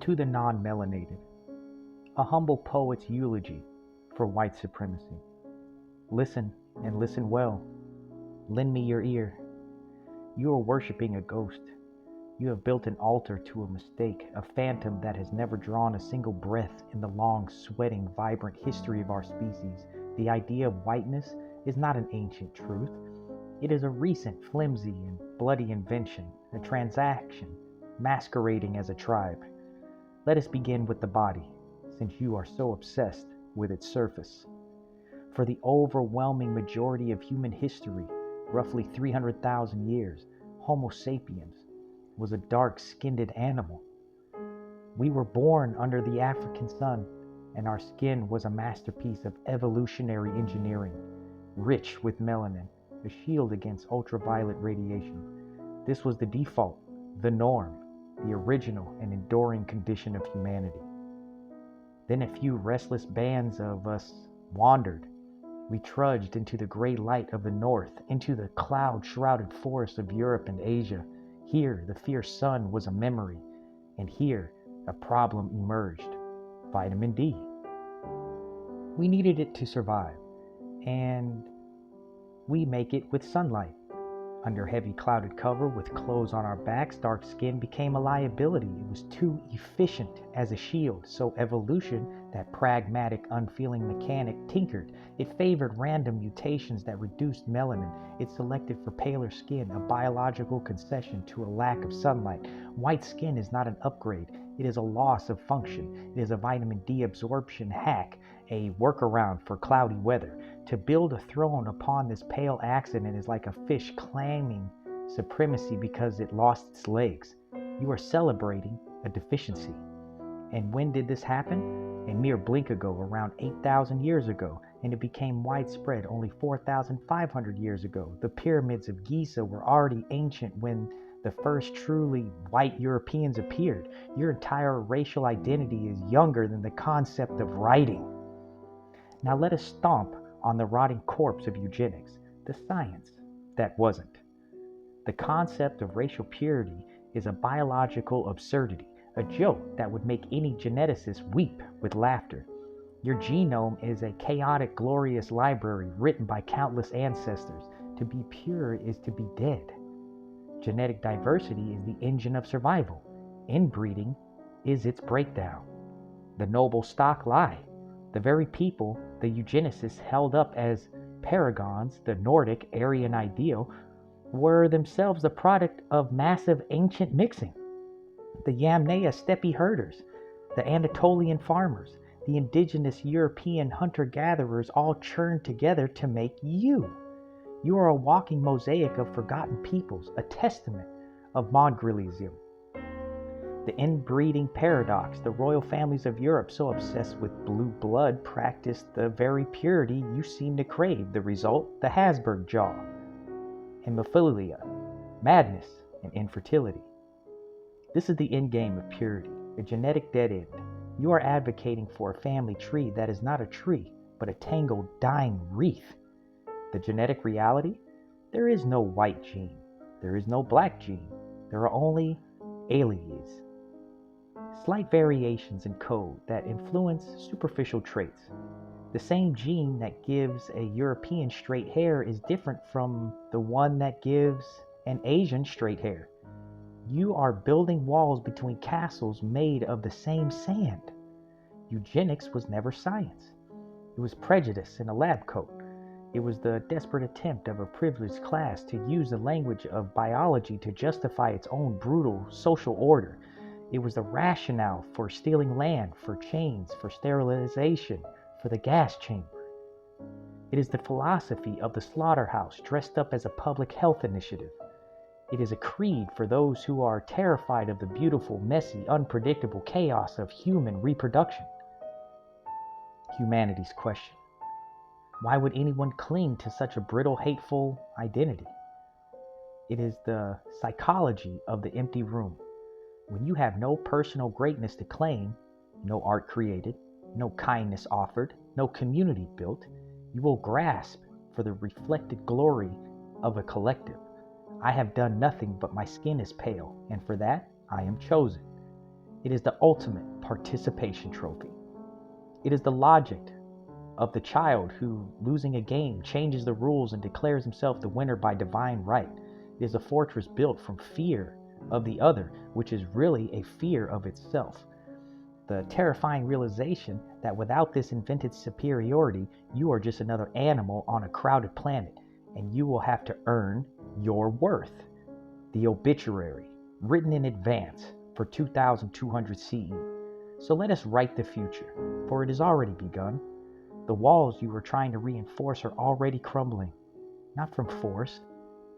To the non-melanated, a humble poet's eulogy for white supremacy. Listen and listen well. Lend me your ear. You are worshiping a ghost. You have built an altar to a mistake, a phantom that has never drawn a single breath in the long, sweating, vibrant history of our species. The idea of whiteness is not an ancient truth. It is a recent, flimsy, and bloody invention, a transaction masquerading as a tribe. Let us begin with the body, since you are so obsessed with its surface. For the overwhelming majority of human history, roughly 300,000 years, Homo sapiens was a dark-skinned animal. We were born under the African sun, and our skin was a masterpiece of evolutionary engineering, rich with melanin, a shield against ultraviolet radiation. This was the default, the norm, the original and enduring condition of humanity. Then a few restless bands of us wandered. We trudged into the gray light of the north, into the cloud-shrouded forests of Europe and Asia. Here, the fierce sun was a memory, and here, a problem emerged: vitamin D. We needed it to survive, and we make it with sunlight. Under heavy clouded cover with clothes on our backs, dark skin became a liability. It was too efficient as a shield. So evolution, that pragmatic, unfeeling mechanic, tinkered. It favored random mutations that reduced melanin. It selected for paler skin, a biological concession to a lack of sunlight. White skin is not an upgrade. It is a loss of function. It is a vitamin D absorption hack, a workaround for cloudy weather. To build a throne upon this pale accident is like a fish claiming supremacy because it lost its legs. You are celebrating a deficiency. And when did this happen? A mere blink ago, around 8,000 years ago, and it became widespread only 4,500 years ago. The pyramids of Giza were already ancient when the first truly white Europeans appeared. Your entire racial identity is younger than the concept of writing. Now let us stomp on the rotting corpse of eugenics, the science that wasn't. The concept of racial purity is a biological absurdity, a joke that would make any geneticist weep with laughter. Your genome is a chaotic, glorious library written by countless ancestors. To be pure is to be dead. Genetic diversity is the engine of survival. Inbreeding is its breakdown. The noble stock lie. The very people the eugenicists held up as paragons, the Nordic Aryan ideal, were themselves the product of massive ancient mixing. The Yamnaya steppe herders, the Anatolian farmers, the indigenous European hunter-gatherers all churned together to make you. You are a walking mosaic of forgotten peoples, a testament of Mongolianism. The inbreeding paradox, the royal families of Europe, so obsessed with blue blood, practiced the very purity you seem to crave. The result, the Habsburg jaw, hemophilia, madness, and infertility. This is the end game of purity, a genetic dead end. You are advocating for a family tree that is not a tree, but a tangled, dying wreath. The genetic reality? There is no white gene. There is no black gene. There are only alleles. Slight variations in code that influence superficial traits. The same gene that gives a European straight hair is different from the one that gives an Asian straight hair. You are building walls between castles made of the same sand. Eugenics was never science. It was prejudice in a lab coat. It was the desperate attempt of a privileged class to use the language of biology to justify its own brutal social order. It was the rationale for stealing land, for chains, for sterilization, for the gas chamber. It is the philosophy of the slaughterhouse dressed up as a public health initiative. It is a creed for those who are terrified of the beautiful, messy, unpredictable chaos of human reproduction. Humanity's question. Why would anyone cling to such a brittle, hateful identity? It is the psychology of the empty room. When you have no personal greatness to claim, no art created, no kindness offered, no community built, you will grasp for the reflected glory of a collective. I have done nothing, but my skin is pale, and for that I am chosen. It is the ultimate participation trophy. It is the logic of the child who, losing a game, changes the rules and declares himself the winner by divine right. It is a fortress built from fear of the other, which is really a fear of itself. The terrifying realization that without this invented superiority, you are just another animal on a crowded planet, and you will have to earn your worth. The obituary, written in advance for 2200 CE. So let us write the future, for it has already begun. The walls you were trying to reinforce are already crumbling, not from force,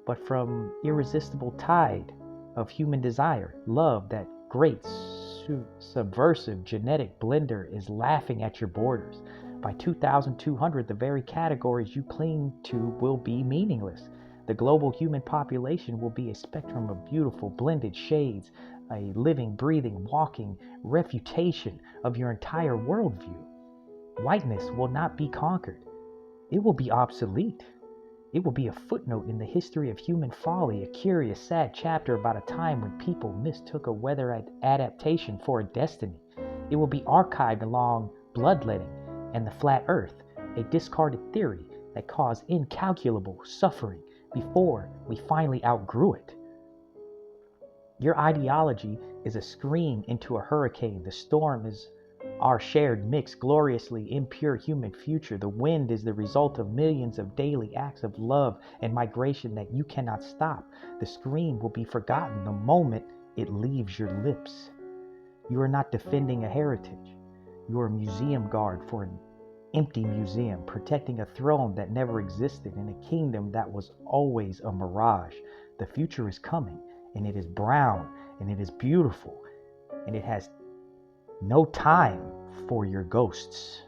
but from irresistible tide of human desire. Love, that great subversive genetic blender, is laughing at your borders. By 2200, the very categories you cling to will be meaningless. The global human population will be a spectrum of beautiful blended shades, a living, breathing, walking refutation of your entire worldview. Whiteness will not be conquered. It will be obsolete. It will be a footnote in the history of human folly, a curious, sad chapter about a time when people mistook a weather adaptation for a destiny. It will be archived along bloodletting and the flat earth, a discarded theory that caused incalculable suffering before we finally outgrew it. Your ideology is a scream into a hurricane. The storm is our shared, mixed, gloriously impure human future. The wind is the result of millions of daily acts of love and migration that you cannot stop. The scream will be forgotten the moment it leaves your lips. You are not defending a heritage. You are a museum guard for an empty museum, protecting a throne that never existed in a kingdom that was always a mirage. The future is coming, and it is brown, and it is beautiful, and it has no time for your ghosts.